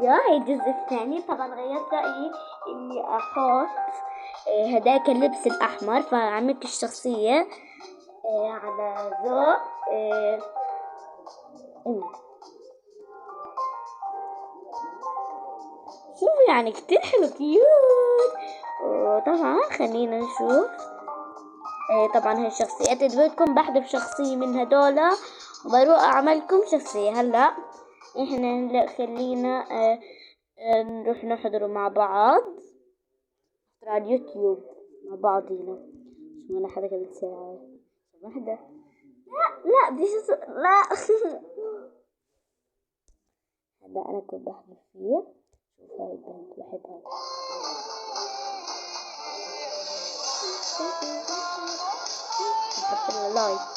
هاي الجزء الثاني. طبعا غيرت رأيي إني أحط هداك اللبس الأحمر، فعملت الشخصية على ذوق أمي. شوفوا يعني كتير حلو كيوت. وطبعا خلينا نشوف. طبعا هاي الشخصيات إذا بدكم بحذف شخصية من هدولا وبروح أعملكم شخصية. هلا إحنا خلينا نروح نحضره مع بعض على اليوتيوب مع بعضينا. شو أنا حدا كانت ساعة واحدة. لا بديش لا هذا أنا كنت بحضر فيه. شوف هاي البنت بحبها. بحط لها لايك.